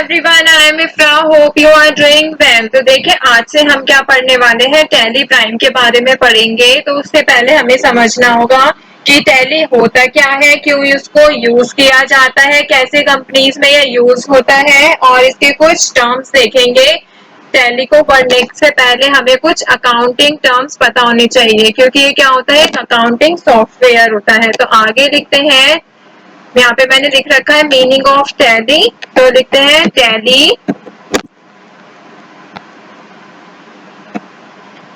Everyone, I am Ifra, hope you are doing well. तो देखिए, आज से हम क्या पढ़ने वाले हैं, टैली प्राइम के बारे में पढ़ेंगे। तो उससे पहले हमें समझना होगा कि टैली होता क्या है, क्यों इसको यूज किया जाता है, कैसे कंपनीज में यह यूज होता है और इसके कुछ टर्म्स देखेंगे। टैली को पढ़ने से पहले हमें कुछ अकाउंटिंग टर्म्स पता होने चाहिए, क्योंकि ये क्या होता है, अकाउंटिंग सॉफ्टवेयर होता है। तो आगे लिखते हैं, यहाँ पे मैंने लिख रखा है मीनिंग ऑफ टैली। तो लिखते हैं tally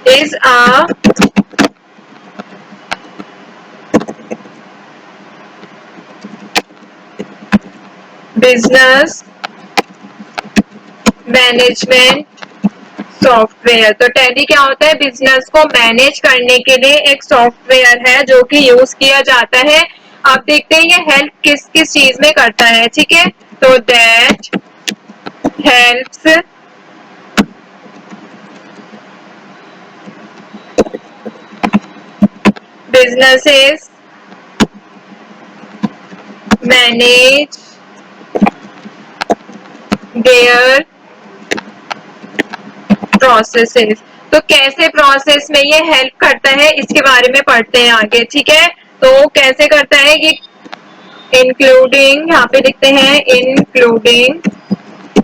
is a business management software. तो टैली क्या होता है, बिजनेस को मैनेज करने के लिए एक सॉफ्टवेयर है जो कि यूज किया जाता है। आप देखते हैं ये हेल्प किस किस चीज में करता है, ठीक है। तो that helps businesses manage there processes. तो कैसे प्रोसेस में ये हेल्प करता है, इसके बारे में पढ़ते हैं आगे, ठीक है। तो कैसे करता है ये, इंक्लूडिंग, यहाँ पे लिखते हैं इंक्लूडिंग,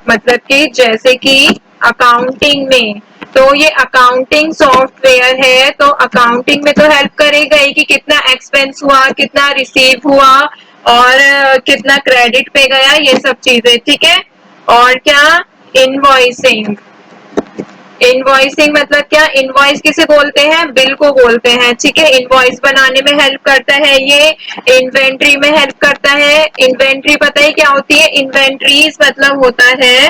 मतलब कि जैसे कि अकाउंटिंग में। तो ये अकाउंटिंग सॉफ्टवेयर है, तो अकाउंटिंग में तो हेल्प करेगा ही कि कितना एक्सपेंस हुआ, कितना रिसीव हुआ और कितना क्रेडिट पे गया, ये सब चीजें, ठीक है। और क्या, इनवॉइसिंग। इनवॉइसिंग मतलब क्या, इनवॉइस किसे बोलते हैं, बिल को बोलते हैं, ठीक है। इनवॉइस बनाने में हेल्प करता है ये। इन्वेंट्री में हेल्प करता है। इन्वेंट्री पता है क्या होती है, इन्वेंट्रीज मतलब होता है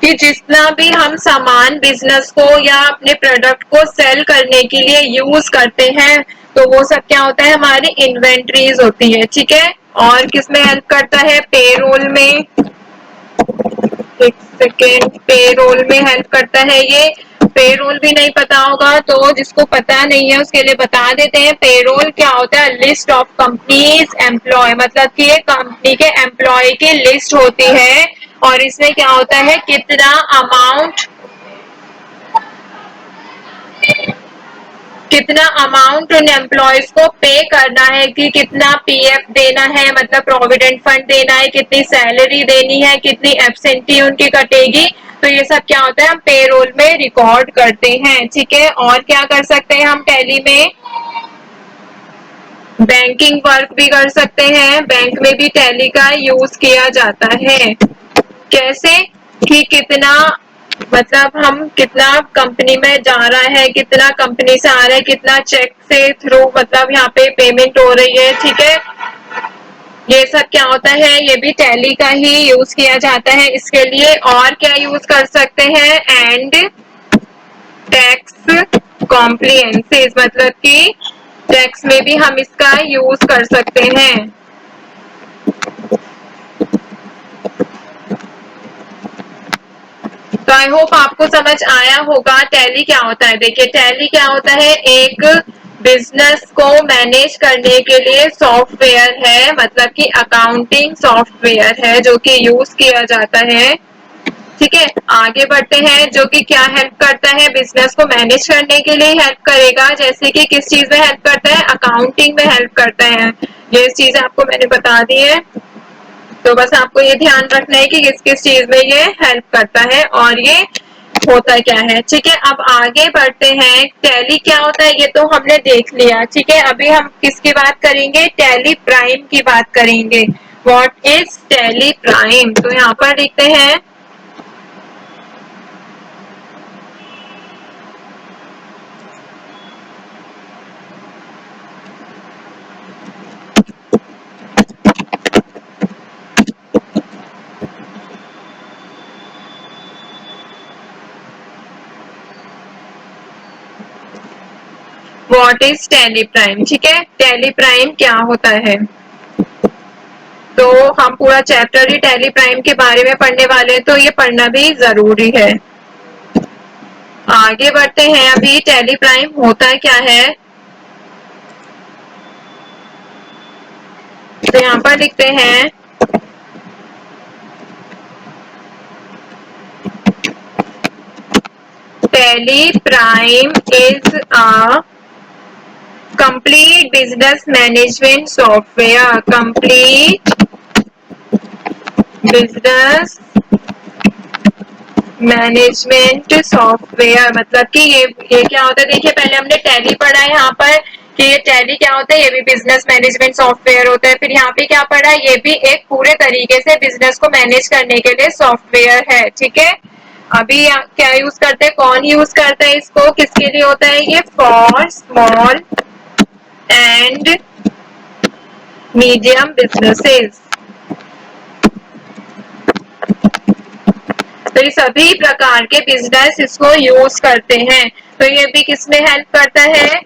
कि जितना भी हम सामान बिजनेस को या अपने प्रोडक्ट को सेल करने के लिए यूज करते हैं, तो वो सब क्या होता है, हमारी इन्वेंट्रीज होती है, ठीक है। और किसमें हेल्प करता है, पेरोल में। एक सेकेंड, पेरोल में हेल्प करता है ये। पेरोल भी नहीं पता होगा, तो जिसको पता नहीं है उसके लिए बता देते हैं। पेरोल क्या होता है, लिस्ट ऑफ कंपनीज एम्प्लॉय, मतलब कि ये कंपनी के एम्प्लॉय की लिस्ट होती है। और इसमें क्या होता है, कितना अमाउंट उन एम्प्लॉयज को पे करना है, कि कितना पीएफ देना है, मतलब प्रोविडेंट फंड देना है, कितनी सैलरी देनी है, कितनी एब्सेंटी उनकी कटेगी। तो ये सब क्या होता है, हम पेरोल में रिकॉर्ड करते हैं, ठीक है। और क्या कर सकते हैं हम टैली में, बैंकिंग वर्क भी कर सकते हैं। बैंक में भी टैली का यूज किया जाता है। कैसे, कि कितना, मतलब हम कितना कंपनी में जा रहा है, कितना कंपनी से आ रहा है, कितना चेक से थ्रू, मतलब यहाँ पे पेमेंट हो रही है, ठीक है। ये सब क्या होता है, ये भी टैली का ही यूज किया जाता है इसके लिए। और क्या यूज कर सकते हैं, एंड टैक्स कॉम्प्लियंसेस, मतलब कि टैक्स में भी हम इसका यूज कर सकते हैं। तो आई होप आपको समझ आया होगा टैली क्या होता है। देखिए, टैली क्या होता है, एक बिजनेस को मैनेज करने के लिए सॉफ्टवेयर है, मतलब कि अकाउंटिंग सॉफ्टवेयर है जो कि यूज किया जाता है, ठीक है। आगे बढ़ते हैं, जो कि क्या हेल्प करता है, बिजनेस को मैनेज करने के लिए हेल्प करेगा। जैसे कि किस चीज में हेल्प करता है, अकाउंटिंग में हेल्प करता है। ये चीज आपको मैंने बता दी है, तो बस आपको ये ध्यान रखना है कि किस किस चीज में ये हेल्प करता है और ये होता क्या है, ठीक है। अब आगे बढ़ते हैं, टैली क्या होता है ये तो हमने देख लिया, ठीक है। अभी हम किसकी बात करेंगे, टैली प्राइम की बात करेंगे। व्हाट इज टैली प्राइम, तो यहाँ पर लिखते हैं, व्हाट इज टैली प्राइम, ठीक है। टैली प्राइम क्या होता है, तो हम पूरा चैप्टर ही टैली प्राइम के बारे में पढ़ने वाले हैं, तो ये पढ़ना भी जरूरी है। आगे बढ़ते हैं, अभी टैली प्राइम होता क्या है, तो यहाँ पर लिखते हैं, Tally Prime is a complete business management software. Complete business management software मतलब कि ये क्या होता है, देखिए पहले हमने टैली पढ़ा है यहाँ पर कि ये टैली क्या होता है, ये भी बिजनेस मैनेजमेंट सॉफ्टवेयर होता है। फिर यहाँ पे क्या पढ़ा है, ये भी एक पूरे तरीके से बिजनेस को मैनेज करने के लिए सॉफ्टवेयर है। ठीक है, अभी क्या यूज करते हैं, कौन यूज करता है इसको, किसके लिए होता है ये, for small and medium businesses. तो ये सभी प्रकार के बिजनेस इसको यूज करते हैं। तो ये भी किसमें हेल्प करता है,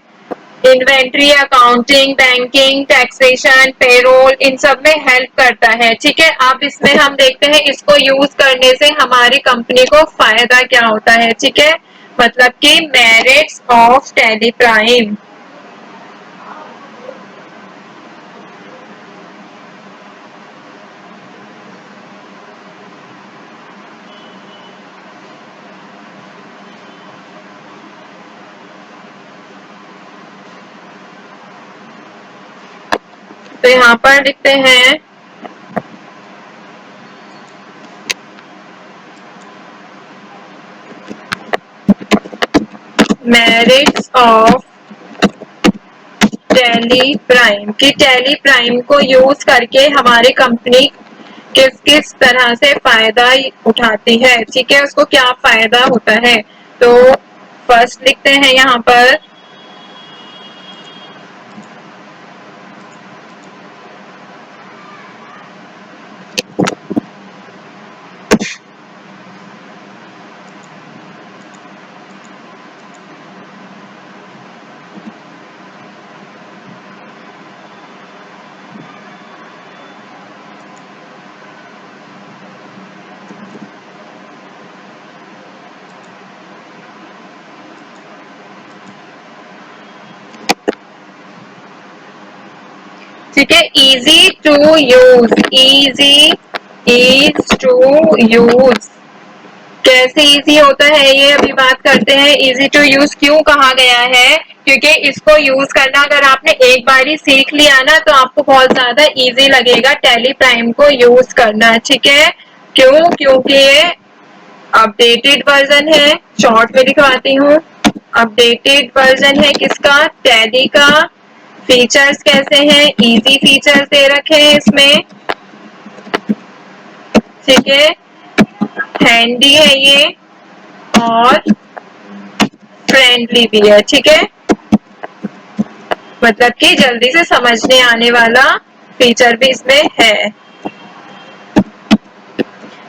inventory, accounting, banking, taxation, payroll, इन सब में हेल्प करता है। ठीक है, अब इसमें हम देखते हैं इसको यूज करने से हमारी कंपनी को फायदा क्या होता है। ठीक है, मतलब कि मेरिट्स ऑफ टैली प्राइम। तो यहाँ पर लिखते हैं मेरिट्स ऑफ टैली प्राइम, कि टैली प्राइम को यूज करके हमारी कंपनी किस किस तरह से फायदा उठाती है। ठीक है, उसको क्या फायदा होता है। तो फर्स्ट लिखते हैं यहाँ पर ठीक है, easy to use, easy is to use, कैसे इजी होता है ये अभी बात करते हैं। इजी टू यूज क्यों कहा गया है, क्योंकि इसको यूज करना अगर आपने एक बार ही सीख लिया ना तो आपको बहुत ज्यादा इजी लगेगा टैली प्राइम को यूज करना। ठीक है, क्यों, क्योंकि ये अपडेटेड वर्जन है, शॉर्ट में लिखवाती हूँ, अपडेटेड वर्जन है किसका, टैली का। फीचर्स कैसे हैं, इजी फीचर्स दे रखे हैं इसमें। ठीक है, हैंडी है ये और फ्रेंडली भी है। ठीक है, मतलब कि जल्दी से समझने आने वाला फीचर भी इसमें है।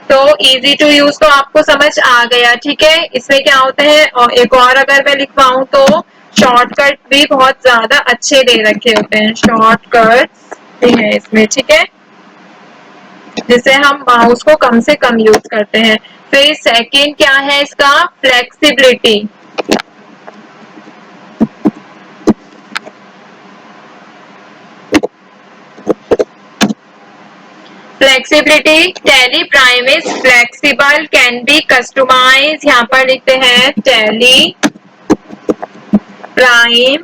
तो इजी टू यूज तो आपको समझ आ गया। ठीक है, इसमें क्या होता है, और एक और अगर मैं लिखवाऊं तो शॉर्टकट भी बहुत ज्यादा अच्छे दे रखे होते हैं, शॉर्टकट भी है इसमें। ठीक है, जिसे हम माउस को कम से कम यूज करते हैं। फिर सेकंड क्या है इसका, flexibility. Flexibility, Tally Prime is flexible, can be customise. यहाँ पर लिखते हैं टैली प्राइम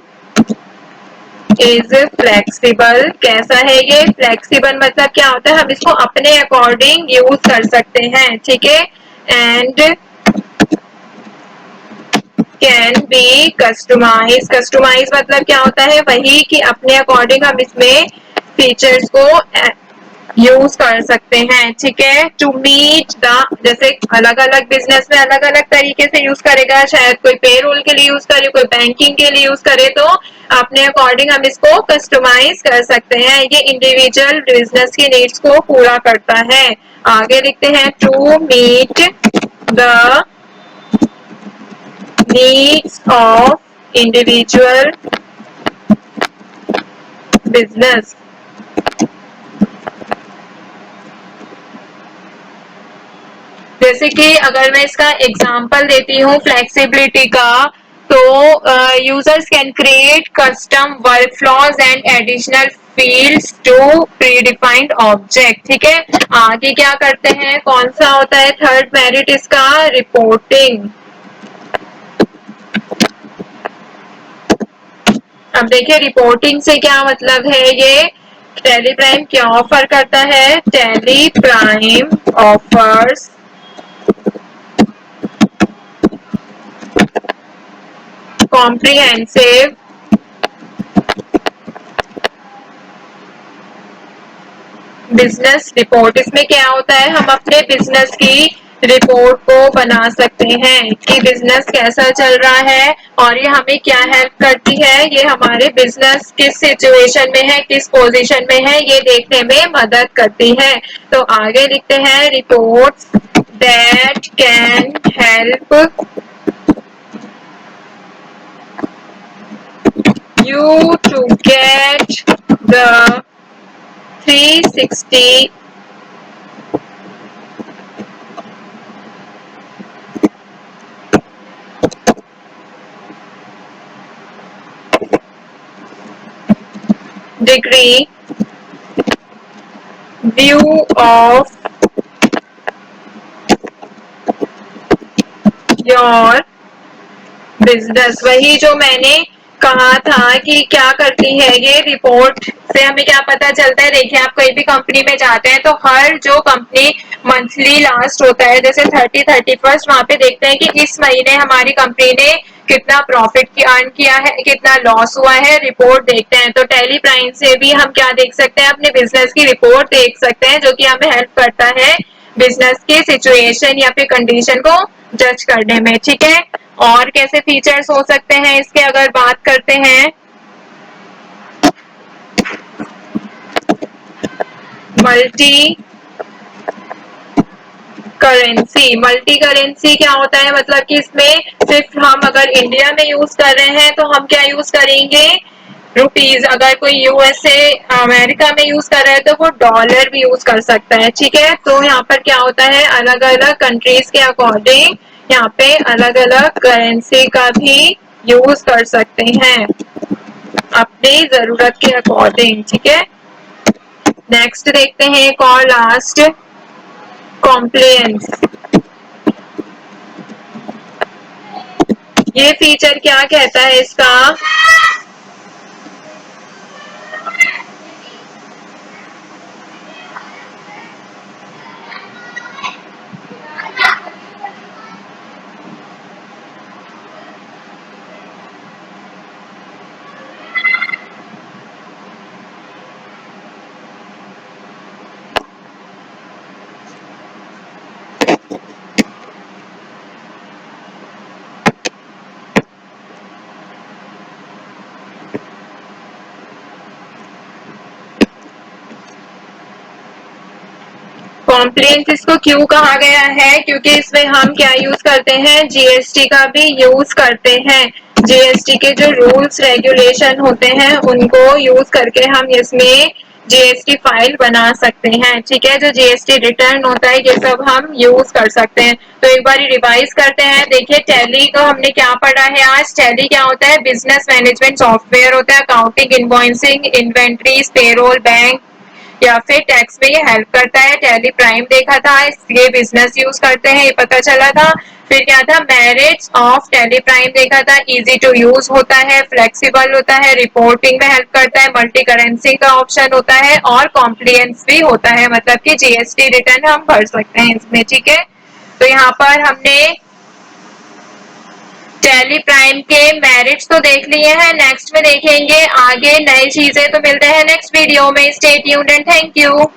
इज फ्लेक्सिबल, कैसा है ये, फ्लेक्सिबल मतलब क्या होता है, हम इसको अपने अकॉर्डिंग यूज कर सकते हैं। ठीक है, and can be customise, customise मतलब क्या होता है, वही कि अपने अकॉर्डिंग हम इसमें फीचर्स को यूज कर सकते हैं। ठीक है, टू मीट द, जैसे अलग अलग बिजनेस में अलग अलग तरीके से यूज करेगा, शायद कोई पेरोल के लिए यूज करे, कोई बैंकिंग के लिए यूज करे, तो अपने अकॉर्डिंग हम इसको कस्टमाइज कर सकते हैं। ये इंडिविजुअल बिजनेस की नीड्स को पूरा करता है। आगे लिखते हैं to meet the needs of individual business. जैसे कि अगर मैं इसका एग्जांपल देती हूँ फ्लेक्सिबिलिटी का, तो users can create custom workflows and additional fields to predefined object. ठीक है, आगे क्या करते हैं, कौन सा होता है थर्ड मेरिट इसका, रिपोर्टिंग। अब देखिए रिपोर्टिंग से क्या मतलब है, ये टैली प्राइम क्या ऑफर करता है, tally prime offers comprehensive business report. इसमें क्या होता है, हम अपने बिजनेस की रिपोर्ट को बना सकते हैं कि बिजनेस कैसा चल रहा है और ये हमें क्या हेल्प करती है, ये हमारे बिजनेस किस सिचुएशन में है, किस पोजीशन में है, ये देखने में मदद करती है। तो आगे लिखते हैं, reports that can help you to get the 360 degree view of your business. वही जो मैंने कहा था कि क्या करती है ये रिपोर्ट से हमें क्या पता चलता है, देखिए आप कोई भी कंपनी में जाते हैं तो हर जो कंपनी मंथली लास्ट होता है जैसे 31 वहां पे देखते हैं कि इस महीने हमारी कंपनी ने कितना प्रॉफिट की अर्न किया है, कितना लॉस हुआ है, रिपोर्ट देखते हैं। तो टैली प्राइम से भी हम क्या देख सकते हैं, अपने बिजनेस की रिपोर्ट देख सकते हैं, जो कि हमें हेल्प करता है बिजनेस की सिचुएशन या फिर कंडीशन को जज करने में। ठीक है, और कैसे फीचर्स हो सकते हैं इसके अगर बात करते हैं, मल्टी मल्टी करेंसी क्या होता है, मतलब कि इसमें सिर्फ हम अगर इंडिया में यूज कर रहे हैं तो हम क्या यूज करेंगे, रुपीज। अगर कोई यूएसए अमेरिका में यूज कर रहा है तो वो डॉलर भी यूज कर सकता है। ठीक है, तो यहाँ पर क्या होता है, अलग अलग कंट्रीज के अकॉर्डिंग यहाँ पे अलग अलग करेंसी का भी यूज कर सकते हैं अपनी जरूरत के अकॉर्डिंग। ठीक है, नेक्स्ट देखते हैं एक और लास्ट, कॉम्प्लायंस। ये फीचर क्या कहता है इसका, कॉम्प्लायंस इसको क्यों कहा गया है, क्योंकि इसमें हम क्या यूज करते हैं, जीएसटी का भी यूज करते हैं। जीएसटी के जो रूल्स रेगुलेशन होते हैं उनको यूज करके हम इसमें जीएसटी फाइल बना सकते हैं। ठीक है, जो जीएसटी रिटर्न होता है ये सब हम यूज कर सकते हैं। तो एक बार रिवाइज करते हैं, देखिए टैली को हमने क्या पढ़ा है आज, टैली क्या होता है, बिजनेस मैनेजमेंट सॉफ्टवेयर होता है, accounting, invoicing, inventories, payroll, bank या फिर टैक्स में ये हेल्प करता है। टैली प्राइम देखा था, ये बिजनेस यूज करते हैं, ये पता चला था। फिर क्या था, मेरिट्स ऑफ टैली प्राइम देखा था, इजी टू यूज होता है, फ्लेक्सिबल होता है, रिपोर्टिंग में हेल्प करता है, मल्टी करेंसी का ऑप्शन होता है और कॉम्प्लायंस भी होता है, मतलब कि जीएसटी रिटर्न हम भर सकते हैं इसमें। ठीक है, तो यहाँ पर हमने टैली प्राइम के मेरिट्स तो देख लिए हैं, नेक्स्ट में देखेंगे आगे नई चीजें। तो मिलते हैं नेक्स्ट वीडियो में, stay tuned and thank you.